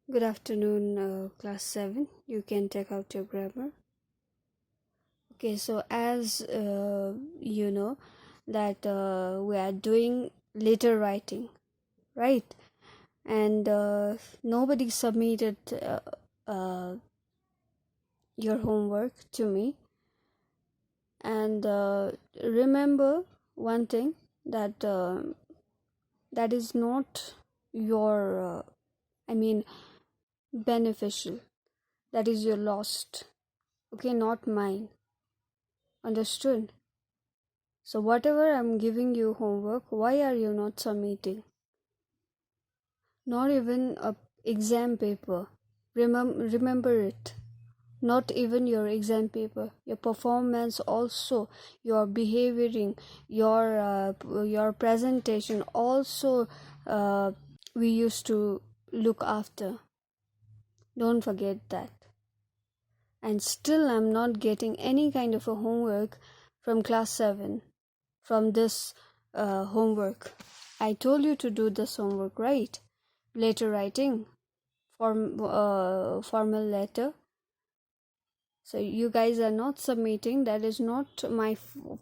Good afternoon, class 7. You can take out your grammar. Okay, so as you know that we are doing letter writing, right? And nobody submitted uh, your homework to me. And remember one thing that that is not your, beneficial. That is your lost. Okay, not mine. Understood? So whatever I'm giving you homework, why are you not submitting? Not even a exam paper. Remember it. Not even your exam paper. Your performance also, your behavioring, your presentation also we used to look after. Don't forget that. And still I'm not getting any kind of a homework from class 7 from this homework. I told you to do this homework, right? Letter writing, formal letter. So you guys are not submitting. That is not my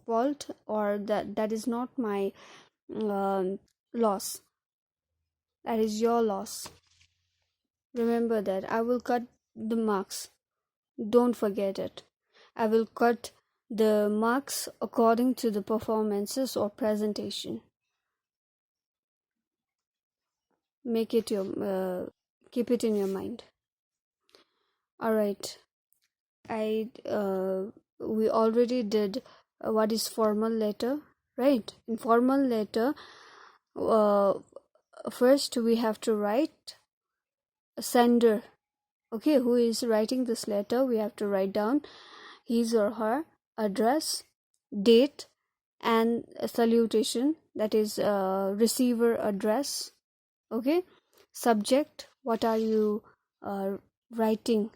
fault, or that is not my loss. That is your loss. Remember that. I will cut the marks. Don't forget it. I will cut the marks according to the performances or presentation. Make it your keep it in your mind. All right. I we already did what is formal letter, right? In formal letter, uh, first we have to write a sender. Okay, who is writing this letter? We have to write down his or her address, date, and a salutation, that is receiver address. Okay, subject, what are you writing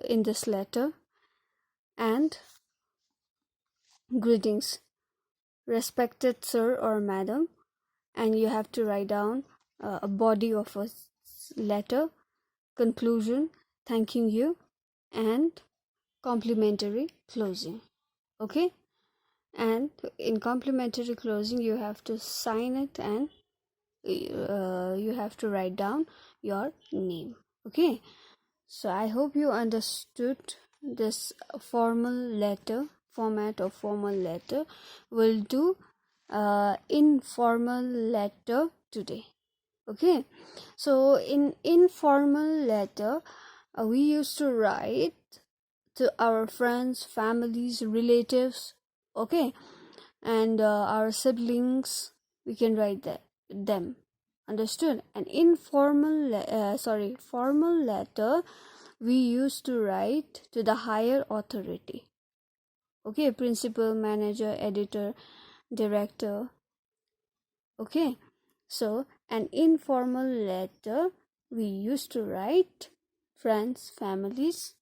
in this letter, and greetings, respected sir or madam, and you have to write down a body of a letter, conclusion, thanking you, and complimentary closing. Okay, and in complimentary closing you have to sign it, and you have to write down your name. Okay, so I hope you understood this formal letter format of formal letter. We'll do informal letter today. Okay, so in informal letter we used to write to our friends, families, relatives, okay, and our siblings. We can write them. Understood? An formal letter we used to write to the higher authority. Okay, principal, manager, editor, director. Okay, so an informal letter we used to write friends, families,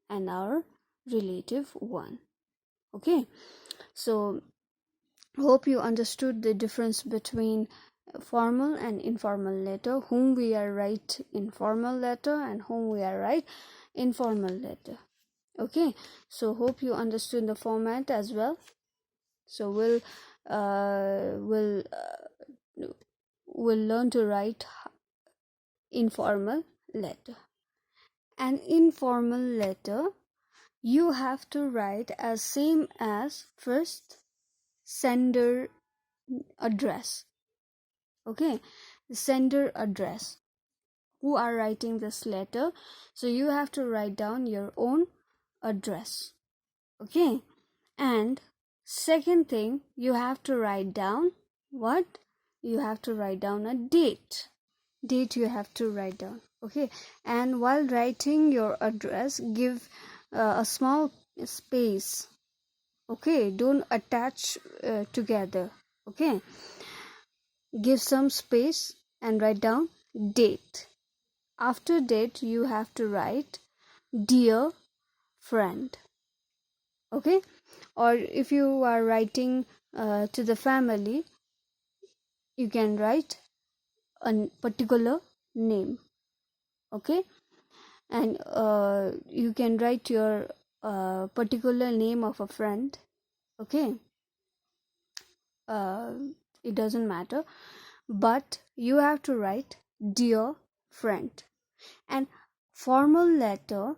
and our relative one. Okay, so hope you understood the difference between formal and informal letter, whom we are write in formal letter and whom we are write informal letter. Okay, so hope you understood the format as well. So we'll learn to write informal letter. An informal letter you have to write as same as first sender address. Okay, sender address, who are writing this letter, so you have to write down your own address. Okay, and second thing, you have to write down what? You have to write down a date. You have to write down. Okay, and while writing your address, give a small space. Okay, don't attach together. Okay, give some space and write down date. After date you have to write dear friend. Okay, or if you are writing to the family, you can write a particular name. Okay, and you can write your particular name of a friend. Okay, uh, it doesn't matter, but you have to write dear friend. And formal letter,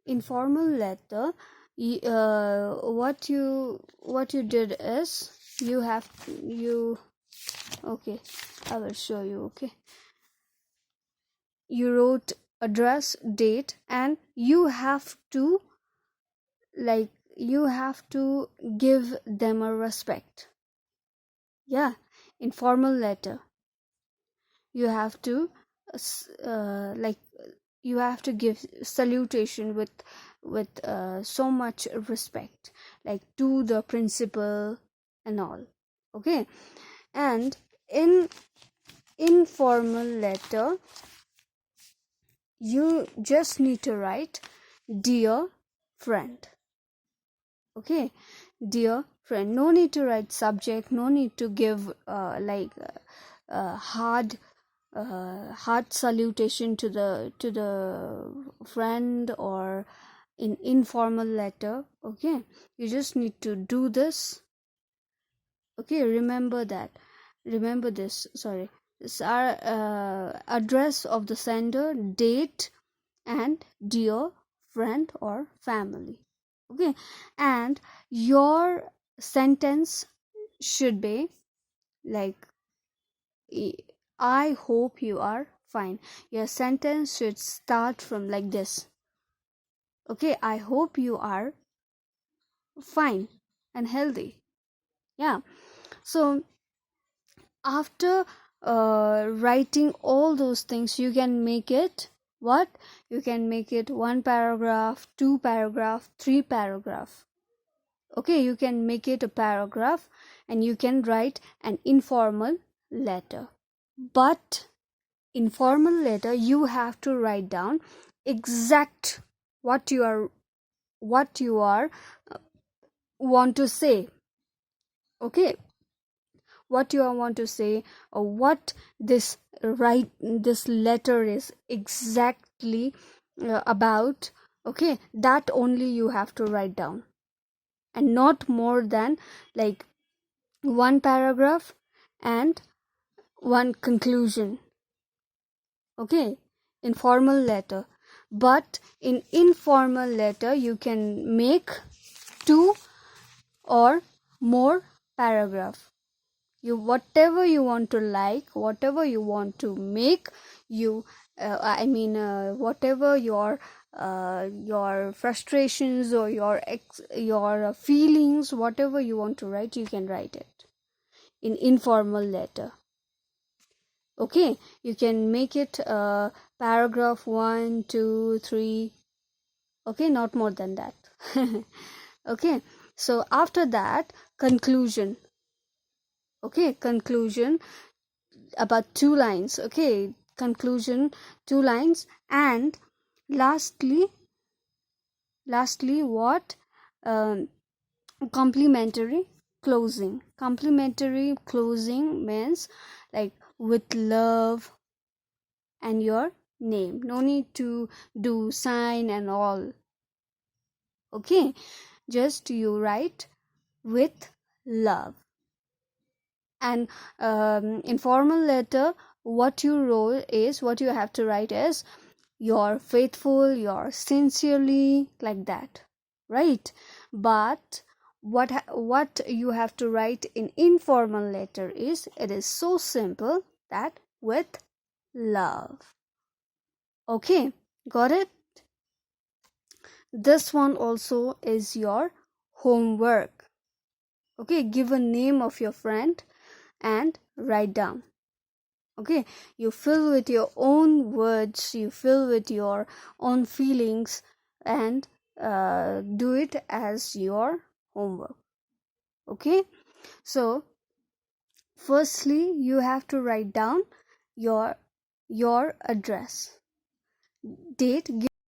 in formal letter, what you did is you okay, I will show you. Okay, you wrote address, date, and you have to give them a respect. Yeah, in formal letter you have to like you have to give salutation with so much respect, like to the principal and all. Okay, and in informal letter you just need to write dear friend. Okay, dear friend, no need to write subject, no need to give hard salutation to the friend, or in informal letter. Okay, you just need to do this. Okay, remember this, sorry, this are address of the sender, date, and dear friend or family. Okay, and your sentence should be like, I hope you are fine. Your sentence should start from like this. Okay, I hope you are fine and healthy. Yeah, so after writing all those things, you can make it what? You can make it 1 paragraph, 2 paragraph, 3 paragraph. Okay, you can make it a paragraph, and you can write an informal letter. But informal letter you have to write down exact what you are want to say. Okay, what you want to say, or what this letter is exactly about. Okay, that only you have to write down, and not more than like 1 paragraph and one conclusion. Okay, informal letter. But in informal letter you can make 2 or more paragraph. You whatever you want to like, whatever you want to make, you whatever your frustrations or your feelings, whatever you want to write, you can write it in informal letter. Okay, you can make it paragraph 1, 2, 3. Okay, not more than that. Okay, so after that, conclusion. Okay, conclusion about 2 lines. Okay, conclusion 2 lines. And lastly what? Complimentary closing. Complimentary closing means like, with love and your name. No need to do sign and all. Okay, just you write with love. And in formal letter, what you have to write is, you're faithful, you're sincerely, like that, right? But what you have to write in informal letter is, it is so simple, that with love. Okay, got it? This one also is your homework. Okay, give a name of your friend and write down. Okay, you fill with your own words, you fill with your own feelings, and do it as your homework. Okay, so firstly you have to write down your address, date.